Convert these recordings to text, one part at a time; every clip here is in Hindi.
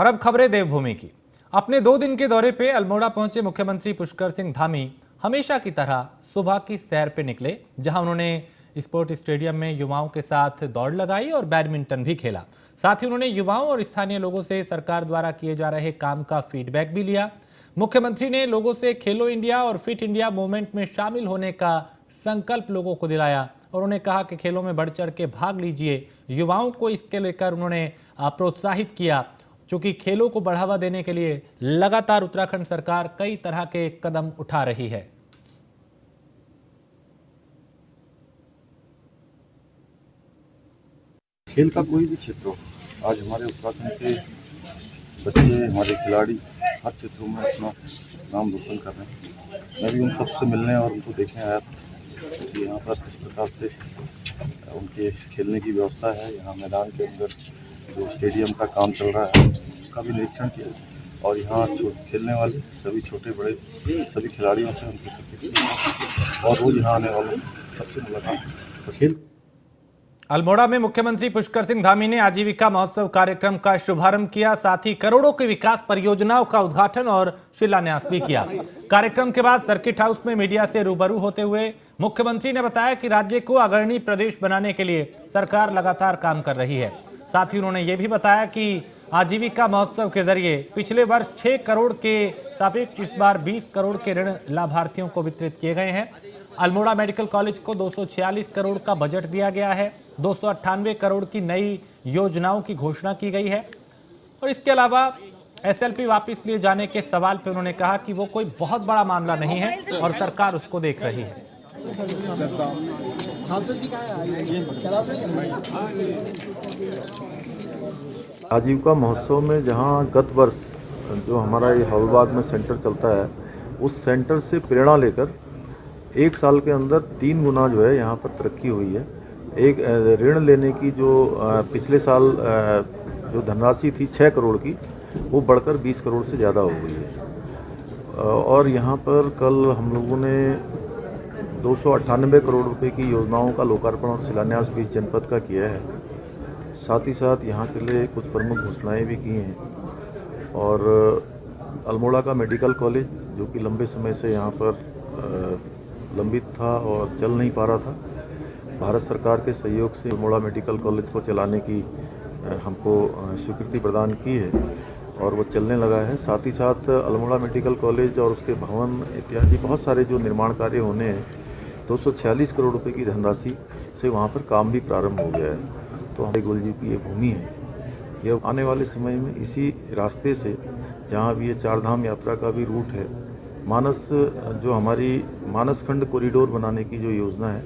और अब खबरें देवभूमि की। अपने 2 दिन के दौरे पे अल्मोड़ा पहुंचे मुख्यमंत्री पुष्कर सिंह धामी हमेशा की तरह सुबह की सैर पे निकले, जहां उन्होंने स्पोर्ट स्टेडियम में युवाओं के साथ दौड़ लगाई और बैडमिंटन भी खेला। साथ ही उन्होंने युवाओं और स्थानीय लोगों से सरकार द्वारा किए जा रहे काम का फीडबैक भी लिया। मुख्यमंत्री ने लोगों से खेलो इंडिया और फिट इंडिया मूवमेंट में शामिल होने का संकल्प लोगों को दिलाया और उन्हें कहा कि खेलों में बढ़ चढ़ के भाग लीजिए। युवाओं को इसके लेकर उन्होंने प्रोत्साहित किया। चूंकि खेलों को बढ़ावा देने के लिए लगातार उत्तराखंड सरकार कई तरह के कदम उठा रही है। खेल का कोई भी क्षेत्र हो, आज हमारे उत्तराखंड के बच्चे, हमारे खिलाड़ी हर क्षेत्रों में अपना नाम रोशन कर रहे हैं। मैं भी उन सबसे मिलने और उनको देखने आया था कि यहाँ पर किस प्रकार से उनके खेलने की व्यवस्था है। यहाँ मैदान के अंदर जो स्टेडियम का काम चल रहा है उसका भी निरीक्षण किया और यहाँ खेलने वाले सभी छोटे बड़े सभी खिलाड़ियों से उनकी प्रशिक्षण और रोज यहाँ आने वालों सबसे मुलाकात। तो खेल अल्मोड़ा में मुख्यमंत्री पुष्कर सिंह धामी ने आजीविका महोत्सव कार्यक्रम का शुभारंभ किया। साथ ही करोड़ों की विकास परियोजनाओं का उद्घाटन और शिलान्यास भी किया। कार्यक्रम के बाद सर्किट हाउस में मीडिया से रूबरू होते हुए मुख्यमंत्री ने बताया कि राज्य को अग्रणी प्रदेश बनाने के लिए सरकार लगातार काम कर रही है। साथ ही उन्होंने ये भी बताया कि आजीविका महोत्सव के जरिए पिछले वर्ष 6 करोड़ के सापेक्ष इस बार 20 करोड़ के ऋण लाभार्थियों को वितरित किए गए हैं। अल्मोड़ा मेडिकल कॉलेज को 246 करोड़ का बजट दिया गया है। 298 करोड़ की नई योजनाओं की घोषणा की गई है। और इसके अलावा एसएलपी वापस लिए जाने के सवाल पर उन्होंने कहा कि वो कोई बहुत बड़ा मामला नहीं है और सरकार उसको देख रही है। आजीविका महोत्सव में जहां गत वर्ष जो हमारा ये हवलबाग में सेंटर चलता है, उस सेंटर से प्रेरणा लेकर 1 साल के अंदर 3 गुना जो है यहाँ पर तरक्की हुई है। एक ऋण लेने की जो पिछले साल जो धनराशि थी 6 करोड़ की, वो बढ़कर 20 करोड़ से ज़्यादा हो गई है। और यहाँ पर कल हम लोगों ने 298 करोड़ रुपए की योजनाओं का लोकार्पण और शिलान्यास भी इस जनपद का किया है। साथ ही साथ यहाँ के लिए कुछ प्रमुख घोषणाएँ भी की हैं। और अल्मोड़ा का मेडिकल कॉलेज जो कि लंबे समय से यहाँ पर लंबित था और चल नहीं पा रहा था, भारत सरकार के सहयोग से अल्मोड़ा मेडिकल कॉलेज को चलाने की हमको स्वीकृति प्रदान की है और वो चलने लगा है। साथ ही साथ अल्मोड़ा मेडिकल कॉलेज और उसके भवन इत्यादि बहुत सारे जो निर्माण कार्य होने हैं, 246 करोड़ रुपए की धनराशि से वहाँ पर काम भी प्रारंभ हो गया है। तो हमारे गोल जी की ये भूमि है, यह आने वाले समय में इसी रास्ते से जहाँ भी ये 4 धाम यात्रा का भी रूट है, मानस जो हमारी मानसखंड कॉरिडोर बनाने की जो योजना है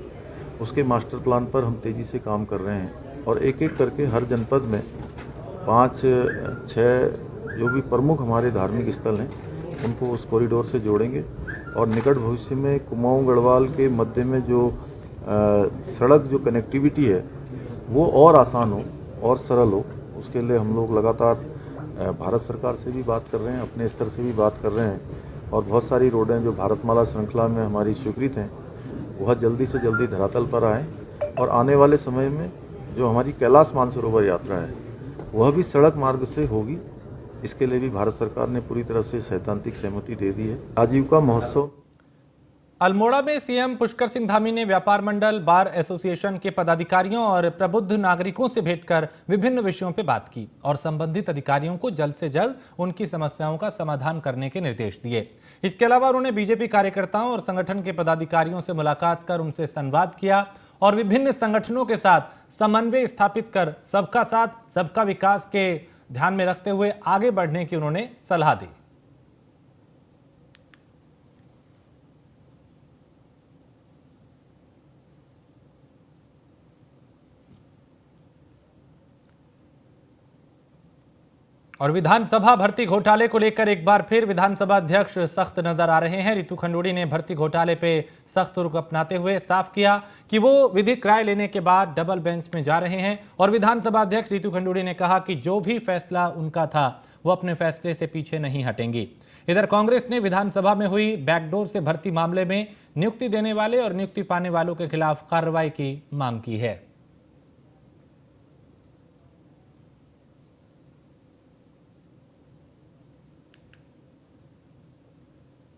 उसके मास्टर प्लान पर हम तेज़ी से काम कर रहे हैं और एक एक करके हर जनपद में 5-6 जो भी प्रमुख हमारे धार्मिक स्थल हैं उनको उस कॉरिडोर से जोड़ेंगे और निकट भविष्य में कुमाऊं गढ़वाल के मध्य में जो सड़क जो कनेक्टिविटी है वो और आसान हो और सरल हो। उसके लिए हम लोग लगातार भारत सरकार से भी बात कर रहे हैं, अपने स्तर से भी बात कर रहे हैं और बहुत सारी रोडें जो भारतमाला श्रृंखला में हमारी स्वीकृत हैं वह जल्दी से जल्दी धरातल पर आए और आने वाले समय में जो हमारी कैलाश मानसरोवर यात्रा है वह भी सड़क मार्ग से होगी। इसके लिए भी भारत सरकार ने पूरी तरह से सैद्धांतिक सहमति दे दी है। आजीविका महोत्सव अल्मोड़ा में सीएम पुष्कर सिंह धामी ने व्यापार मंडल, बार एसोसिएशन के पदाधिकारियों और प्रबुद्ध नागरिकों से भेंट कर विभिन्न विषयों पर बात की और संबंधित अधिकारियों को जल्द से जल्द उनकी समस्याओं का समाधान करने के निर्देश दिए। इसके अलावा उन्होंने बीजेपी कार्यकर्ताओं और संगठन के पदाधिकारियों से मुलाकात कर उनसे संवाद किया और विभिन्न संगठनों के साथ समन्वय स्थापित कर सबका साथ सबका विकास के ध्यान में रखते हुए आगे बढ़ने की उन्होंने सलाह दी। और विधानसभा भर्ती घोटाले को लेकर एक बार फिर विधानसभा अध्यक्ष सख्त नजर आ रहे हैं। रितु खंडूड़ी ने भर्ती घोटाले पे सख्त रुख अपनाते हुए साफ किया कि वो विधिक राय लेने के बाद डबल बेंच में जा रहे हैं और विधानसभा अध्यक्ष रितु खंडूड़ी ने कहा कि जो भी फैसला उनका था वो अपने फैसले से पीछे नहीं हटेंगी। इधर कांग्रेस ने विधानसभा में हुई बैकडोर से भर्ती मामले में नियुक्ति देने वाले और नियुक्ति पाने वालों के खिलाफ कार्रवाई की मांग की है।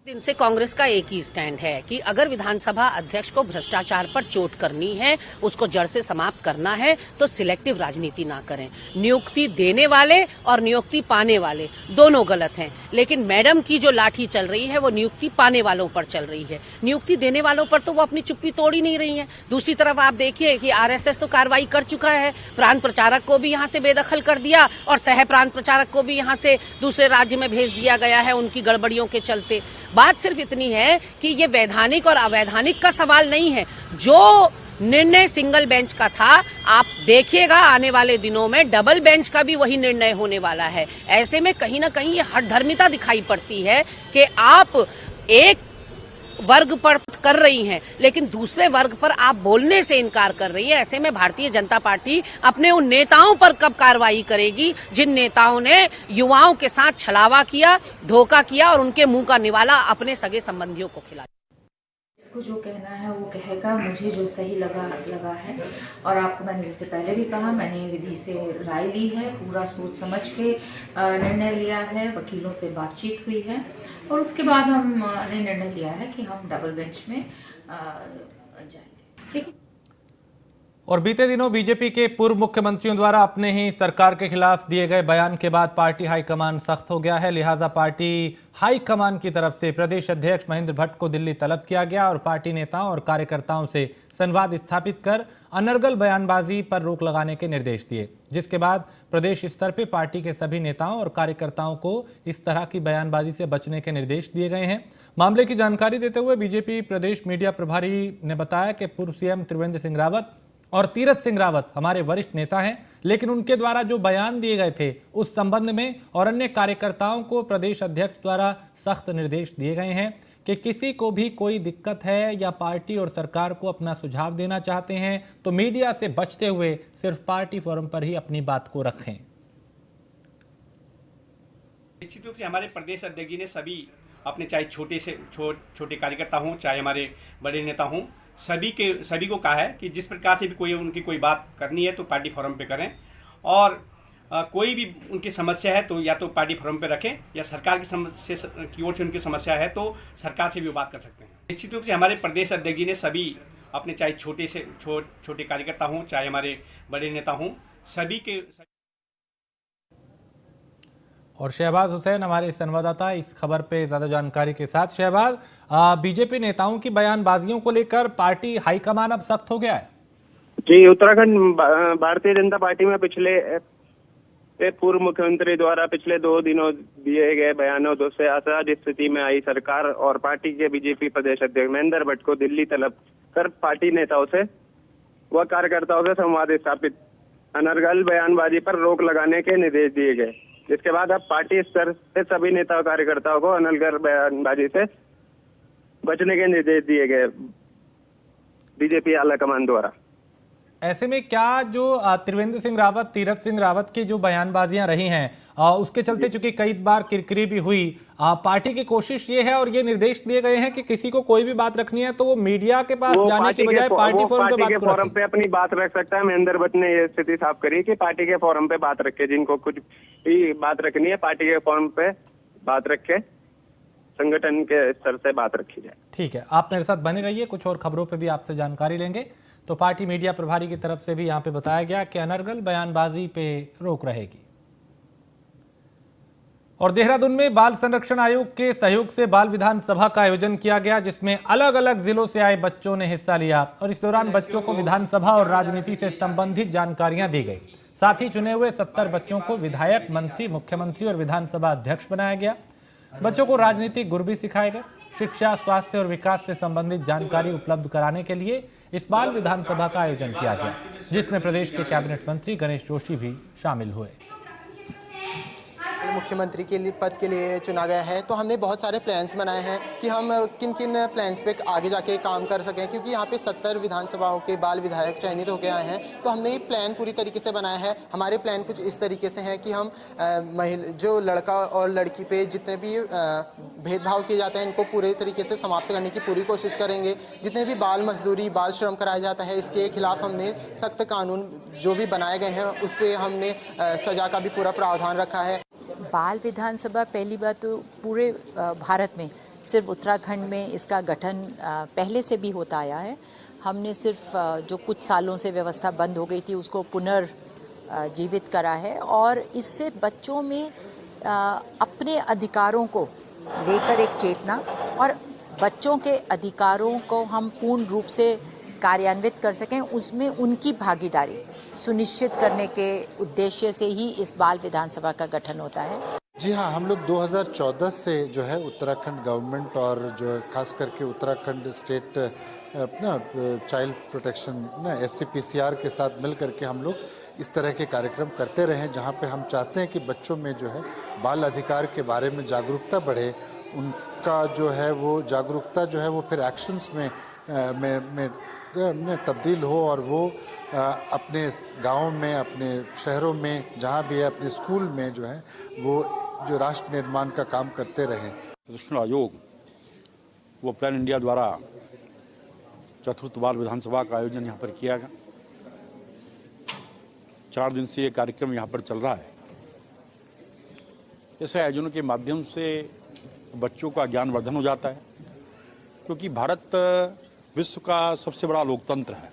दिन से कांग्रेस का एक ही स्टैंड है कि अगर विधानसभा अध्यक्ष को भ्रष्टाचार पर चोट करनी है, उसको जड़ से समाप्त करना है, तो सिलेक्टिव राजनीति ना करें। नियुक्ति देने वाले और नियुक्ति पाने वाले दोनों गलत हैं, लेकिन मैडम की जो लाठी चल रही है वो नियुक्ति पाने वालों पर चल रही है। नियुक्ति देने वालों पर तो वो अपनी चुप्पी तोड़ ही नहीं रही है। दूसरी तरफ आप देखिए कि आरएसएस तो कार्रवाई कर चुका है, प्रांत प्रचारक को भी यहाँ से बेदखल कर दिया और सह प्रांत प्रचारक को भी यहाँ से दूसरे राज्य में भेज दिया गया है उनकी गड़बड़ियों के चलते। बात सिर्फ इतनी है कि ये वैधानिक और अवैधानिक का सवाल नहीं है। जो निर्णय सिंगल बेंच का था, आप देखिएगा आने वाले दिनों में डबल बेंच का भी वही निर्णय होने वाला है। ऐसे में कहीं ना कहीं ये हठधर्मिता दिखाई पड़ती है कि आप एक वर्ग पर कर रही हैं लेकिन दूसरे वर्ग पर आप बोलने से इनकार कर रही है। ऐसे में भारतीय जनता पार्टी अपने उन नेताओं पर कब कार्रवाई करेगी जिन नेताओं ने युवाओं के साथ छलावा किया, धोखा किया और उनके मुंह का निवाला अपने सगे संबंधियों को खिलाया। इसको जो कहना है वो कहेगा, मुझे जो सही लगा है। और आपको मैंने जैसे पहले भी कहा, मैंने विधि से राय ली है, पूरा सोच समझ के निर्णय लिया है, वकीलों से बातचीत हुई है और उसके बाद हमने निर्णय लिया है कि हम डबल बेंच में जाएंगे। ठीक। और बीते दिनों बीजेपी के पूर्व मुख्यमंत्रियों द्वारा अपने ही सरकार के खिलाफ दिए गए बयान के बाद पार्टी हाईकमान सख्त हो गया है। लिहाजा पार्टी हाईकमान की तरफ से प्रदेश अध्यक्ष महेंद्र भट्ट को दिल्ली तलब किया गया और पार्टी नेताओं और कार्यकर्ताओं से संवाद स्थापित कर अनर्गल बयानबाजी पर रोक लगाने के निर्देश दिए, जिसके बाद प्रदेश स्तर पर पार्टी के सभी नेताओं और कार्यकर्ताओं को इस तरह की बयानबाजी से बचने के निर्देश दिए गए हैं। मामले की जानकारी देते हुए बीजेपी प्रदेश मीडिया प्रभारी ने बताया कि पूर्व सीएम त्रिवेंद्र सिंह रावत और तीरथ सिंह रावत हमारे वरिष्ठ नेता हैं, लेकिन उनके द्वारा जो बयान दिए गए थे उस संबंध में और अन्य कार्यकर्ताओं को प्रदेश अध्यक्ष द्वारा सख्त निर्देश दिए गए हैं कि किसी को भी कोई दिक्कत है या पार्टी और सरकार को अपना सुझाव देना चाहते हैं तो मीडिया से बचते हुए सिर्फ पार्टी फोरम पर ही अपनी बात को रखें। निश्चित रूप से हमारे प्रदेश अध्यक्ष जी ने सभी अपने, चाहे छोटे से छोटे कार्यकर्ता हों चाहे हमारे बड़े नेता हों, सभी को कहा है कि जिस प्रकार से भी कोई उनकी कोई बात करनी है तो पार्टी फोरम पे करें और कोई भी उनकी समस्या है तो या तो पार्टी फोरम पे रखें या सरकार की ओर से उनकी समस्या है तो सरकार से भी वो बात कर सकते हैं। निश्चित रूप से हमारे प्रदेश अध्यक्ष जी ने सभी अपने, चाहे छोटे से छोटे कार्यकर्ता हों चाहे हमारे बड़े नेता हों, सभी के। और शहबाज हुसैन हमारे संवाददाता इस खबर पे ज्यादा जानकारी के साथ। शहबाज, बीजेपी नेताओं की बयानबाजियों को लेकर पार्टी हाईकमान अब सख्त हो गया है। जी, उत्तराखंड भारतीय जनता पार्टी में पिछले पूर्व मुख्यमंत्री द्वारा पिछले 2 दिनों दिए गए बयानों से असहज स्थिति में आई सरकार और पार्टी के बीजेपी प्रदेश अध्यक्ष महेंद्र भट्ट को दिल्ली तलब कर पार्टी नेताओं से व कार्यकर्ताओं से संवाद स्थापित अनर्गल बयानबाजी पर रोक लगाने के निर्देश दिए गए, जिसके बाद अब पार्टी स्तर से सभी नेता और कार्यकर्ताओं को अनर्गल बयानबाजी से बचने के निर्देश दिए गए बीजेपी आलाकमान द्वारा। ऐसे में क्या जो त्रिवेंद्र सिंह रावत, तीरथ सिंह रावत की जो बयानबाजियां रही हैं उसके चलते चूंकि कई बार किरकिरी भी हुई, पार्टी की कोशिश ये है और ये निर्देश दिए गए हैं कि किसी को कोई भी बात रखनी है तो वो मीडिया के पास जाने की बजाय पार्टी फोरम पे अपनी बात रख सकता है। महेंद्र भट्ट ने ये स्थिति साफ करी कि पार्टी के फोरम पे बात रखे, जिनको कुछ भी बात रखनी है पार्टी के फोरम पे बात रखे, संगठन के स्तर से बात रखी जाए। ठीक है, आप मेरे साथ बने रहिए, कुछ और खबरों पे भी आपसे जानकारी लेंगे। तो पार्टी मीडिया प्रभारी की तरफ से भी यहाँ पे बताया गया कि अनर्गल बयानबाजी पे रोक रहेगी। और देहरादून में बाल संरक्षण आयोग के सहयोग से बाल विधानसभा का आयोजन किया गया, जिसमें अलग अलग जिलों से आए बच्चों ने हिस्सा लिया और इस दौरान बच्चों को विधानसभा और राजनीति से संबंधित जानकारियां दी गई। साथ ही चुने हुए 70 बच्चों को विधायक, मंत्री, मुख्यमंत्री और विधानसभा अध्यक्ष बनाया गया। बच्चों को राजनीतिक गुर भी सिखाए गए। शिक्षा, स्वास्थ्य और विकास से संबंधित जानकारी उपलब्ध कराने के लिए इस बाल विधानसभा का आयोजन किया गया, जिसमें प्रदेश के कैबिनेट मंत्री गणेश जोशी भी शामिल हुए। मुख्यमंत्री के लिए पद के लिए चुना गया है तो हमने बहुत सारे प्लान्स बनाए हैं कि हम किन किन प्लान्स पे आगे जाके काम कर सकें, क्योंकि यहाँ पे 70 विधानसभाओं के बाल विधायक चयनित होकर आए हैं। तो हमने ये प्लान पूरी तरीके से बनाया है। हमारे प्लान कुछ इस तरीके से हैं कि हम जो लड़का और लड़की पे जितने भी भेदभाव किए जाते हैं इनको पूरे तरीके से समाप्त करने की पूरी कोशिश करेंगे। जितने भी बाल मजदूरी, बाल श्रम कराया जाता है, इसके खिलाफ हमने सख्त कानून जो भी बनाए गए हैं उस पर हमने सजा का भी पूरा प्रावधान रखा है। बाल विधानसभा पहली बात तो पूरे भारत में, सिर्फ उत्तराखंड में इसका गठन पहले से भी होता आया है। हमने सिर्फ जो कुछ सालों से व्यवस्था बंद हो गई थी उसको पुनर्जीवित करा है और इससे बच्चों में अपने अधिकारों को लेकर एक चेतना और बच्चों के अधिकारों को हम पूर्ण रूप से कार्यान्वित कर सकें, उसमें उनकी भागीदारी सुनिश्चित करने के उद्देश्य से ही इस बाल विधानसभा का गठन होता है। जी हाँ, हम लोग 2014 से जो है उत्तराखंड गवर्नमेंट और जो खास करके उत्तराखंड स्टेट अपना चाइल्ड प्रोटेक्शन ना SCPCR के साथ मिल करके हम लोग इस तरह के कार्यक्रम करते रहे, जहाँ पे हम चाहते हैं कि बच्चों में जो है बाल अधिकार के बारे में जागरूकता बढ़े, उनका जो है वो जागरूकता जो है वो फिर एक्शंस में तब्दील हो और वो अपने गाँव में, अपने शहरों में, जहाँ भी है, अपने स्कूल में जो है वो जो राष्ट्र निर्माण का काम करते रहें। प्रशिक्षण आयोग वो प्लान इंडिया द्वारा चतुर्थ बाल विधानसभा का आयोजन यहाँ पर किया गया। 4 दिन से ये कार्यक्रम यहाँ पर चल रहा है। ऐसे आयोजनों के माध्यम से बच्चों का ज्ञानवर्धन हो जाता है, क्योंकि भारत विश्व का सबसे बड़ा लोकतंत्र है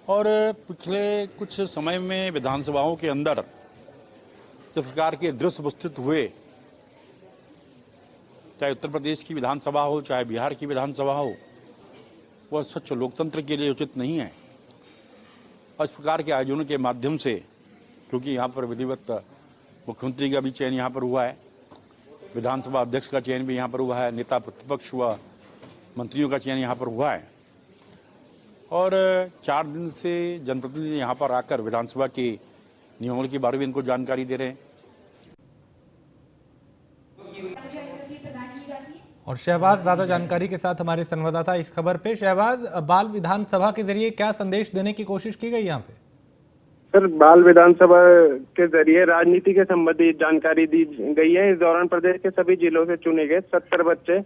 और पिछले कुछ समय में विधानसभाओं के अंदर जिस प्रकार के दृश्य उपस्थित हुए, चाहे उत्तर प्रदेश की विधानसभा हो, चाहे बिहार की विधानसभा हो, वह सच लोकतंत्र के लिए उचित नहीं है। और इस प्रकार के आयोजनों के माध्यम से, क्योंकि यहाँ पर विधिवत मुख्यमंत्री का भी चयन यहाँ पर हुआ है, विधानसभा अध्यक्ष का चयन भी यहाँ पर हुआ है, नेता प्रतिपक्ष व मंत्रियों का चयन यहाँ पर हुआ है और 4 दिन से जनप्रतिनिधि यहाँ पर आकर विधानसभा के नियमों के बारे में इनको जानकारी दे रहे हैं। और शहबाज ज्यादा जानकारी के साथ हमारे संवाददाता इस खबर पे। शहबाज, बाल विधानसभा के जरिए क्या संदेश देने की कोशिश की गई यहाँ पे? सर, बाल विधानसभा के जरिए राजनीति के संबंधित जानकारी दी गई है। इस दौरान प्रदेश के सभी जिलों से चुने गए 70 बच्चे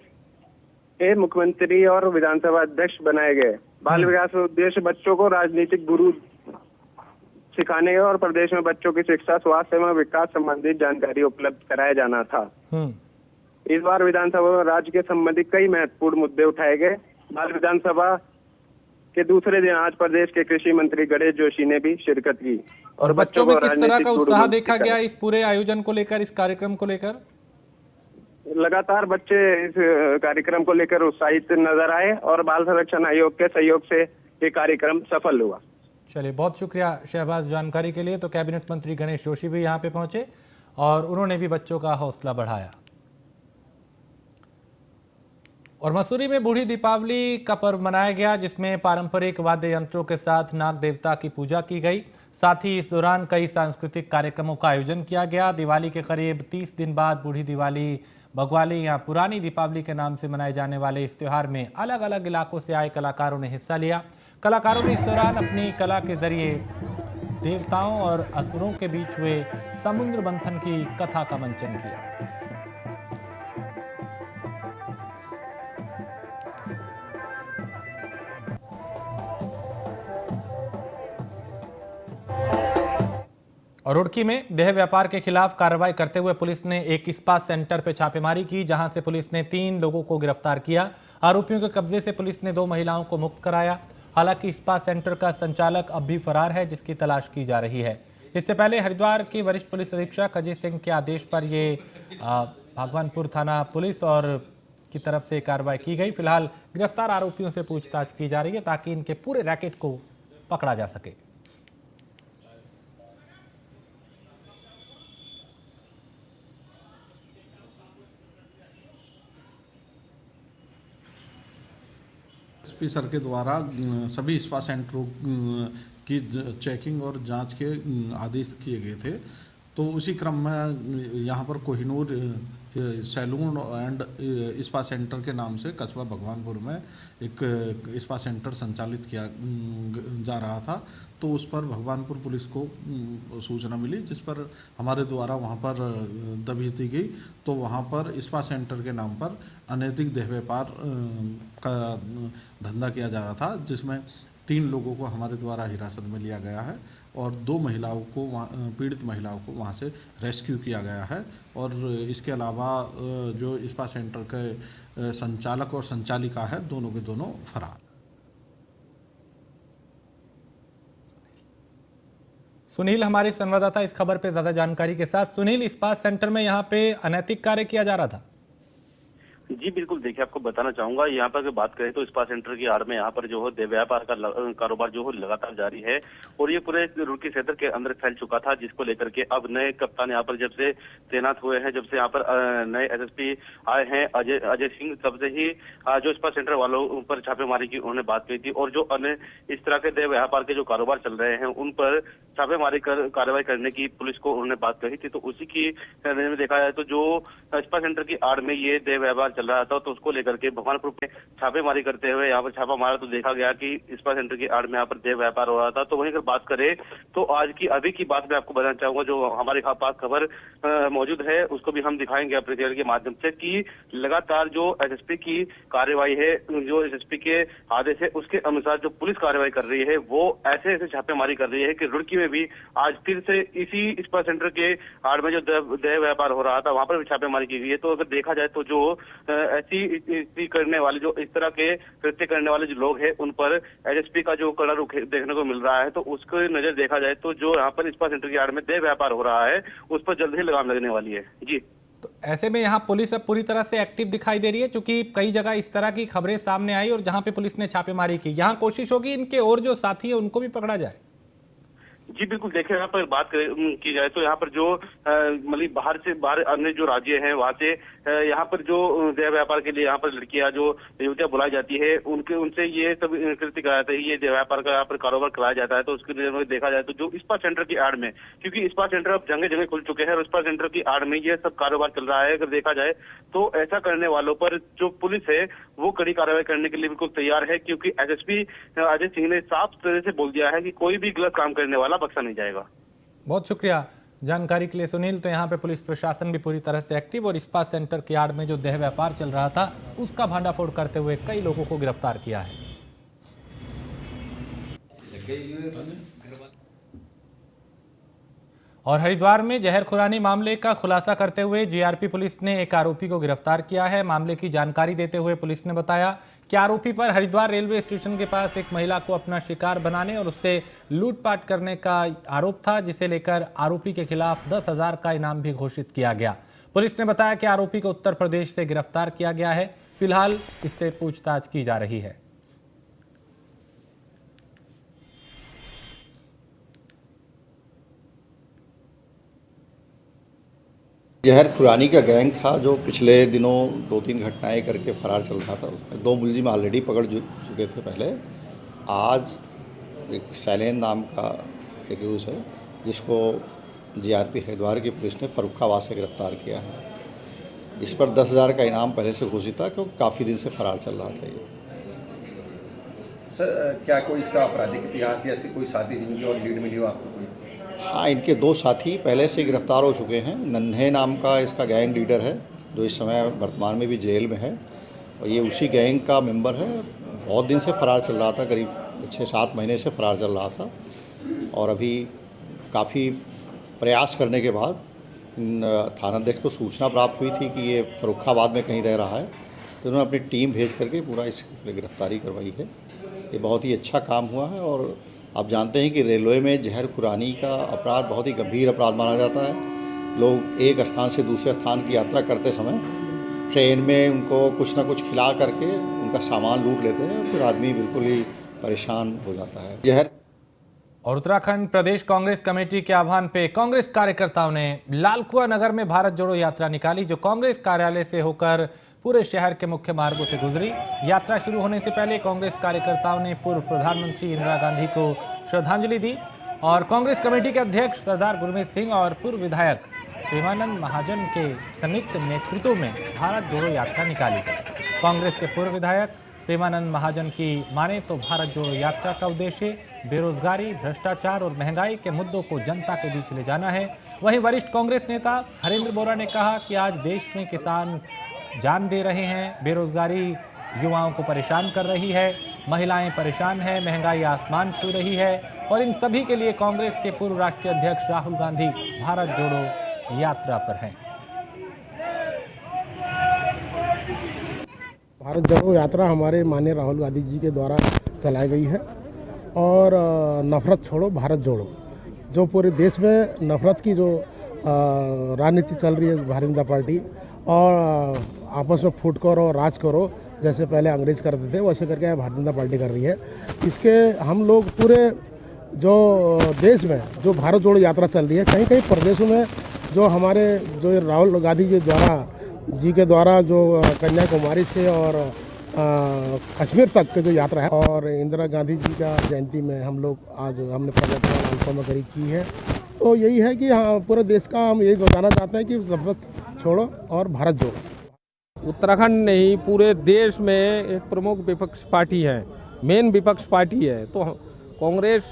के मुख्यमंत्री और विधानसभा अध्यक्ष बनाए गए। बाल विकास का उद्देश्य बच्चों को राजनीतिक गुरु सिखाने और प्रदेश में बच्चों की शिक्षा, स्वास्थ्य एवं विकास संबंधित जानकारी उपलब्ध कराया जाना था। इस बार विधानसभा में राज्य के संबंधित कई महत्वपूर्ण मुद्दे उठाए गए। बाल विधानसभा के दूसरे दिन आज प्रदेश के कृषि मंत्री गणेश जोशी ने भी शिरकत की और बच्चों में किस तरह का उत्साह देखा गया इस पूरे आयोजन को लेकर, इस कार्यक्रम को लेकर? लगातार बच्चे इस कार्यक्रम को लेकर उत्साहित नजर आए और बाल संरक्षण आयोग के सहयोग से ये कार्यक्रम सफल हुआ। चलिए, बहुत शुक्रिया शहबाज जानकारी के लिए। तो कैबिनेट मंत्री गणेश जोशी भी यहाँ पे पहुंचे और उन्होंने भी बच्चों का हौसला बढ़ाया। और मसूरी में बूढ़ी दीपावली का पर्व मनाया गया, जिसमें पारंपरिक वाद्य यंत्रों के साथ नाग देवता की पूजा की गई। साथ ही इस दौरान कई सांस्कृतिक कार्यक्रमों का आयोजन किया गया। दिवाली के करीब 30 दिन बाद बूढ़ी दिवाली, भगवाली या पुरानी दीपावली के नाम से मनाए जाने वाले इस त्योहार में अलग अलग इलाकों से आए कलाकारों ने हिस्सा लिया। कलाकारों ने इस दौरान अपनी कला के जरिए देवताओं और असुरों के बीच हुए समुद्र मंथन की कथा का मंचन किया। और रुड़की में देह व्यापार के खिलाफ कार्रवाई करते हुए पुलिस ने एक इस्पात सेंटर पर छापेमारी की, जहां से पुलिस ने 3 लोगों को गिरफ्तार किया। आरोपियों के कब्जे से पुलिस ने 2 महिलाओं को मुक्त कराया। हालांकि इस्पात सेंटर का संचालक अब भी फरार है, जिसकी तलाश की जा रही है। इससे पहले हरिद्वार के वरिष्ठ पुलिस अधीक्षक अजय सिंह के आदेश पर ये भगवानपुर थाना पुलिस और की तरफ से कार्रवाई की गई। फिलहाल गिरफ्तार आरोपियों से पूछताछ की जा रही है ताकि इनके पूरे रैकेट को पकड़ा जा सके। एसपी सर के द्वारा सभी इस्पात सेंटरों की चेकिंग और जांच के आदेश किए गए थे। तो उसी क्रम में यहाँ पर कोहिनूर सैलून एंड इस्पात सेंटर के नाम से कस्बा भगवानपुर में एक इस्पात सेंटर संचालित किया जा रहा था। तो उस पर भगवानपुर पुलिस को सूचना मिली, जिस पर हमारे द्वारा वहाँ पर दबिश दी गई। तो वहाँ पर इस्पात सेंटर के नाम पर अनैतिक देह व्यापार का धंधा किया जा रहा था, जिसमें 3 लोगों को हमारे द्वारा हिरासत में लिया गया है और 2 महिलाओं को पीड़ित महिलाओं को वहाँ से रेस्क्यू किया गया है। और इसके अलावा जो स्पा सेंटर के संचालक और संचालिका है, दोनों के दोनों फरार। सुनील हमारे संवाददाता इस खबर पे ज्यादा जानकारी के साथ। सुनील, स्पा सेंटर में यहाँ पे अनैतिक कार्य किया जा रहा था? जी बिल्कुल, देखिए आपको बताना चाहूंगा, यहाँ पर अगर बात करें तो स्पा सेंटर की आड़ में यहाँ पर जो है देह व्यापार का कारोबार जो है लगातार जारी है और ये पूरे रुड़की क्षेत्र के अंदर फैल चुका था, जिसको लेकर के अब नए कप्तान यहाँ पर जब से तैनात हुए हैं, जब से यहाँ पर नए एसएसपी आए हैं अजय सिंह, तब से ही जो स्पा सेंटर वालों पर छापेमारी की उन्होंने बात की थी और जो अन्य इस तरह के देह व्यापार के जो कारोबार चल रहे हैं उन पर छापेमारी कर कार्रवाई करने की पुलिस को उन्होंने बात कही थी। तो उसी की में देखा जाए तो जो स्पा सेंटर की आड़ में ये देह व्यापार चल रहा था, तो उसको लेकर के भगवानपुर में छापेमारी करते हुए यहाँ पर छापा मारा तो देखा गया कि स्पा सेंटर की आड़ में यहाँ पर देह व्यापार हो रहा था। तो वहीं अगर बात करें तो आज की अभी की बात मैं आपको बताना चाहूंगा, जो हमारे पास खबर मौजूद है उसको भी हम दिखाएंगे अपने चैनल के माध्यम से, कि लगातार जो एसएसपी की कार्रवाई है, जो एसएसपी के आदेश है उसके अनुसार जो पुलिस कार्रवाई कर रही है वो ऐसे ऐसे छापेमारी कर रही है कि रुड़की में भी आज फिर से इसी स्पा सेंटर के आड़ में जो देह व्यापार हो रहा था वहां पर भी छापेमारी की गई है। तो अगर देखा जाए तो जो ऐसी करने वाले, जो इस तरह के कृत्य करने वाले जो लोग हैं उन पर एसएसपी का जो कड़ा रुख देखने को मिल रहा है। तो उसको नजर देखा जाए तो जो यहाँ पर स्पा सेंटर की आड़ में देह व्यापार हो रहा है उस पर जल्द ही लगाम लगने वाली है। जी, तो ऐसे में यहाँ पुलिस अब पूरी तरह से एक्टिव दिखाई दे रही है, क्योंकि कई जगह इस तरह की खबरें सामने आई और जहां पे पुलिस ने छापेमारी की, यहाँ कोशिश होगी इनके और जो साथी है उनको भी पकड़ा जाए। जी बिल्कुल, देखिए यहाँ पर बात की जाए तो यहाँ पर जो मतलब बाहर अन्य जो राज्य हैं वहाँ से यहाँ पर जो देह व्यापार के लिए यहाँ पर लड़कियां जो युवतियां बुलाई जाती है उनसे ये सब कृत्य कराया जाता है, ये देह व्यापार का यहाँ पर कारोबार कराया जाता है। तो उसके लिए देखा जाए तो जो स्पा सेंटर की आड़ में, क्योंकि स्पा सेंटर अब जगह जगह खुल चुके हैं और स्पा सेंटर की आड़ में ये सब कारोबार चल रहा है, अगर देखा जाए तो ऐसा करने वालों पर जो पुलिस है वो कड़ी कार्रवाई करने के लिए बिल्कुल तैयार है, क्योंकि एसएसपी अजय सिंह ने साफ तरह से बोल दिया है कि कोई भी गलत काम करने वाला बख्शा नहीं जाएगा। बहुत शुक्रिया जानकारी के लिए सुनील। तो यहाँ पे पुलिस प्रशासन भी पूरी तरह से एक्टिव और स्पा सेंटर की आड़ में जो देह व्यापार चल रहा था उसका भांडाफोड़ करते हुए कई लोगों को गिरफ्तार किया है। और हरिद्वार में जहरखुरानी मामले का खुलासा करते हुए जीआरपी पुलिस ने एक आरोपी को गिरफ्तार किया है। मामले की जानकारी देते हुए पुलिस ने बताया कि आरोपी पर हरिद्वार रेलवे स्टेशन के पास एक महिला को अपना शिकार बनाने और उससे लूटपाट करने का आरोप था, जिसे लेकर आरोपी के खिलाफ 10,000 का इनाम भी घोषित किया गया। पुलिस ने बताया कि आरोपी को उत्तर प्रदेश से गिरफ्तार किया गया है। फिलहाल इससे पूछताछ की जा रही है। जहरखुरानी का गैंग था जो पिछले दिनों 2-3 घटनाएं करके फरार चल रहा था। उसमें 2 मुलजिम ऑलरेडी पकड़ चुके थे पहले। आज एक सैलेन नाम का एक यूज़ है जिसको जीआरपी हरिद्वार की पुलिस ने फर्रुखाबाद से गिरफ्तार किया है। इस पर 10,000 का इनाम पहले से घोषित था, क्योंकि काफ़ी दिन से फरार चल रहा था ये। सर, क्या कोई इसका आपराधिक इतिहास या इसकी कोई साथी जिनकी और लीड मिली हो आपको? हाँ, इनके 2 साथी पहले से गिरफ्तार हो चुके हैं। नन्हे नाम का इसका गैंग लीडर है जो इस समय वर्तमान में भी जेल में है और ये उसी गैंग का मेंबर है। बहुत दिन से फरार चल रहा था, करीब 6-7 महीने से फरार चल रहा था और अभी काफ़ी प्रयास करने के बाद थानाध्यक्ष को सूचना प्राप्त हुई थी कि ये फर्रुखाबाद में कहीं रह रहा है, तो उन्होंने अपनी टीम भेज करके पूरा इसकी गिरफ्तारी करवाई है। ये बहुत ही अच्छा काम हुआ है। और आप जानते हैं कि रेलवे में जहरखुरानी का अपराध बहुत ही गंभीर अपराध माना जाता है। लोग एक स्थान से दूसरे स्थान की यात्रा करते समय ट्रेन में उनको कुछ ना कुछ खिला करके उनका सामान लूट लेते हैं, फिर आदमी बिल्कुल ही परेशान हो जाता है। और उत्तराखंड प्रदेश कांग्रेस कमेटी के आह्वान पे कांग्रेस कार्यकर्ताओं ने लालकुआ नगर में भारत जोड़ो यात्रा निकाली, जो कांग्रेस कार्यालय से होकर पूरे शहर के मुख्य मार्गों से गुजरी। यात्रा शुरू होने से पहले कांग्रेस कार्यकर्ताओं ने पूर्व प्रधानमंत्री इंदिरा गांधी को श्रद्धांजलि दी और कांग्रेस कमेटी के अध्यक्ष सरदार गुरमीत सिंह और पूर्व विधायक प्रेमानंद महाजन के संयुक्त नेतृत्व में भारत जोड़ो यात्रा निकाली गई। कांग्रेस के पूर्व विधायक प्रेमानंद महाजन की माने तो भारत जोड़ो यात्रा का उद्देश्य बेरोजगारी, भ्रष्टाचार और महंगाई के मुद्दों को जनता के बीच ले जाना है। वहीं वरिष्ठ कांग्रेस नेता हरेंद्र बोरा ने कहा कि आज देश में किसान जान दे रहे हैं, बेरोजगारी युवाओं को परेशान कर रही है, महिलाएं परेशान हैं, महंगाई आसमान छू रही है और इन सभी के लिए कांग्रेस के पूर्व राष्ट्रीय अध्यक्ष राहुल गांधी भारत जोड़ो यात्रा पर हैं। भारत जोड़ो यात्रा हमारे माननीय राहुल गांधी जी के द्वारा चलाई गई है और नफरत छोड़ो भारत जोड़ो, जो पूरे देश में नफरत की जो राजनीति चल रही है भारतीय जनता पार्टी और आपस में फूट करो राज करो जैसे पहले अंग्रेज करते थे वैसे करके भारतीय जनता पार्टी कर रही है। इसके हम लोग पूरे जो देश में जो भारत जोड़ो यात्रा चल रही है, कहीं कहीं प्रदेशों में जो हमारे जो राहुल गांधी जी के द्वारा जो कन्याकुमारी से और कश्मीर तक के जो यात्रा है और इंदिरा गांधी जी का जयंती में हम लोग आज हमने प्रगति की है। तो यही है कि हाँ पूरे देश का हम यही बताना चाहते हैं कि नफरत छोड़ो और भारत जोड़ो। उत्तराखंड नहीं पूरे देश में एक प्रमुख विपक्ष पार्टी है, मेन विपक्ष पार्टी है, तो कांग्रेस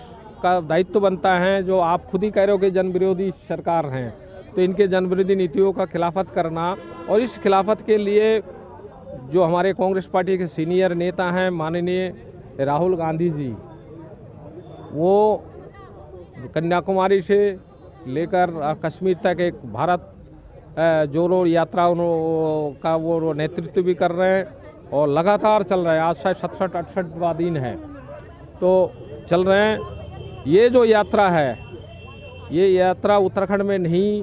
का दायित्व बनता है, जो आप खुद ही कह रहे हो कि जन विरोधी सरकार हैं, तो इनके जन विरोधी नीतियों का खिलाफत करना और इस खिलाफत के लिए जो हमारे कांग्रेस पार्टी के सीनियर नेता हैं माननीय राहुल गांधी जी, वो कन्याकुमारी से लेकर कश्मीर तक एक भारत जोड़ो यात्रा का वो नेतृत्व भी कर रहे हैं और लगातार चल रहा है। आज शायद 67-68वां दिन है तो चल रहे हैं। ये जो यात्रा है ये यात्रा उत्तराखंड में नहीं,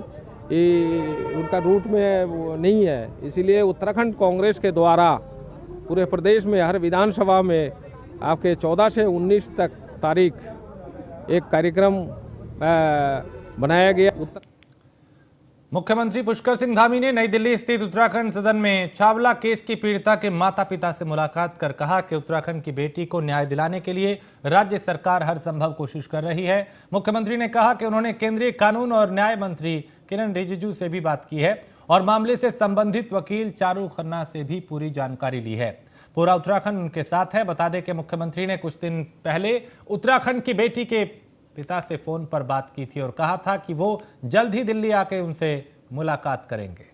उनका रूट में नहीं है, इसीलिए उत्तराखंड कांग्रेस के द्वारा पूरे प्रदेश में हर विधानसभा में आपके 14 से 19 तक तारीख एक कार्यक्रम बनाया गया। मुख्यमंत्री पुष्कर सिंह धामी ने नई दिल्ली स्थित उत्तराखंड सदन में छावला केस की पीड़िता के माता पिता से मुलाकात कर कहा कि उत्तराखंड की बेटी को न्याय दिलाने के लिए राज्य सरकार हर संभव कोशिश कर रही है। मुख्यमंत्री ने कहा कि उन्होंने केंद्रीय कानून और न्याय मंत्री किरण रिजिजू से भी बात की है और मामले से संबंधित वकील चारू खन्ना से भी पूरी जानकारी ली है। पूरा उत्तराखंड उनके साथ है। बता दें कि मुख्यमंत्री ने कुछ दिन पहले उत्तराखंड की बेटी के पिता से फोन पर बात की थी और कहा था कि वो जल्द ही दिल्ली आके उनसे मुलाकात करेंगे।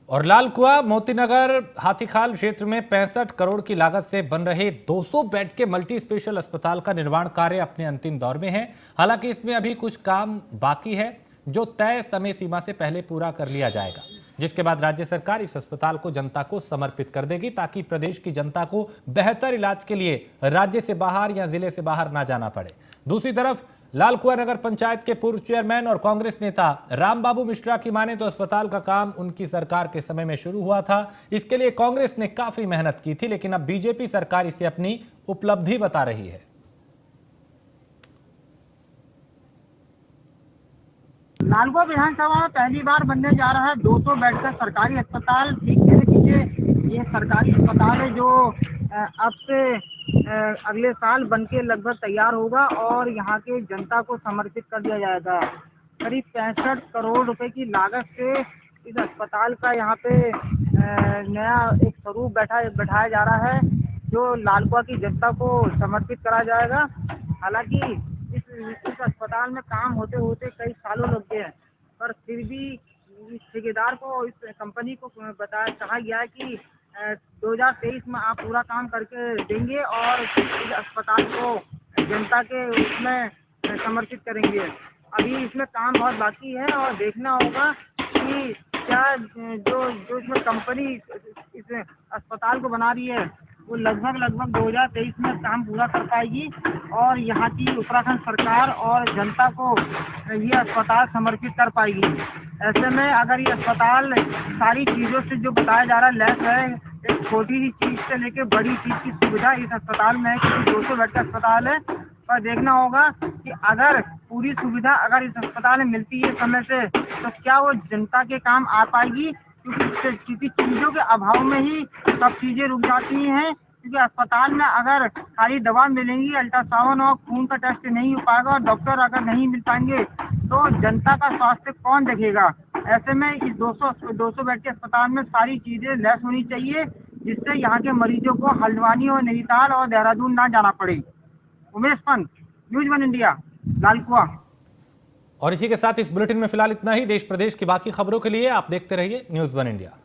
और लाल कुआं मोतीनगर हाथीखाल क्षेत्र में 65 करोड़ की लागत से बन रहे 200 बेड के मल्टी स्पेशल अस्पताल का निर्माण कार्य अपने अंतिम दौर में है। हालांकि इसमें अभी कुछ काम बाकी है जो तय समय सीमा से पहले पूरा कर लिया जाएगा, जिसके बाद राज्य सरकार इस अस्पताल को जनता को समर्पित कर देगी ताकि प्रदेश की जनता को बेहतर इलाज के लिए राज्य से बाहर या जिले से बाहर ना जाना पड़े। दूसरी तरफ लाल कुआं नगर पंचायत के पूर्व चेयरमैन और कांग्रेस नेता रामबाबू मिश्रा की माने तो अस्पताल का काम उनकी सरकार के समय में शुरू हुआ था। इसके लिए कांग्रेस ने काफी मेहनत की थी, लेकिन अब बीजेपी सरकार इसे अपनी उपलब्धि बता रही है। लाल कुआं विधानसभा में पहली बार बनने जा रहा है 200 बेड का सरकारी अस्पताल। ठीक कह लीजिए ये सरकारी अस्पताल है जो अब से अगले साल बनके लगभग तैयार होगा और यहाँ के जनता को समर्पित कर दिया जाएगा। करीब 65 करोड़ रुपए की लागत से इस अस्पताल का यहाँ पे नया एक स्वरूप बैठाया जा रहा है जो लाल कुआं की जनता को समर्पित करा जाएगा। हालांकि इस अस्पताल में काम होते होते कई सालों लग गए हैं, पर फिर भी इस ठेकेदार को इस कंपनी को कहा गया है कि 2023 में आप पूरा काम करके देंगे और इस अस्पताल को जनता के उसमें समर्पित करेंगे। अभी इसमें काम बहुत बाकी है और देखना होगा कि क्या जो इसमें कंपनी इस अस्पताल को बना रही है वो लगभग 2023 में काम पूरा कर पाएगी और यहाँ की उत्तराखंड सरकार और जनता को ये अस्पताल समर्पित कर पाएगी। ऐसे में अगर ये अस्पताल सारी चीजों से जो बताया जा रहा है लैस है, एक छोटी ही चीज से लेके बड़ी चीज की सुविधा इस अस्पताल में है, क्योंकि 200 बेड का अस्पताल है। पर देखना होगा कि अगर पूरी सुविधा अगर इस अस्पताल में मिलती है समय से तो क्या वो जनता के काम आ पाएगी, क्योंकि किसी चीजों के अभाव में ही सब चीजें रुक जाती हैं। क्योंकि अस्पताल में अगर खाली दवा मिलेंगी, अल्ट्रासाउंड और खून का टेस्ट नहीं हो पाएगा और डॉक्टर अगर नहीं मिल पाएंगे तो जनता का स्वास्थ्य कौन देखेगा। ऐसे में इस 200 बेड के अस्पताल में सारी चीजें लैस होनी चाहिए जिससे यहाँ के मरीजों को हल्द्वानी और नैनीताल और देहरादून ना जाना पड़े। उमेश पंत, न्यूज़ 1 इंडिया, लाल कुआं। और इसी के साथ इस बुलेटिन में फिलहाल इतना ही। देश प्रदेश की बाकी खबरों के लिए आप देखते रहिए न्यूज़ 1 इंडिया।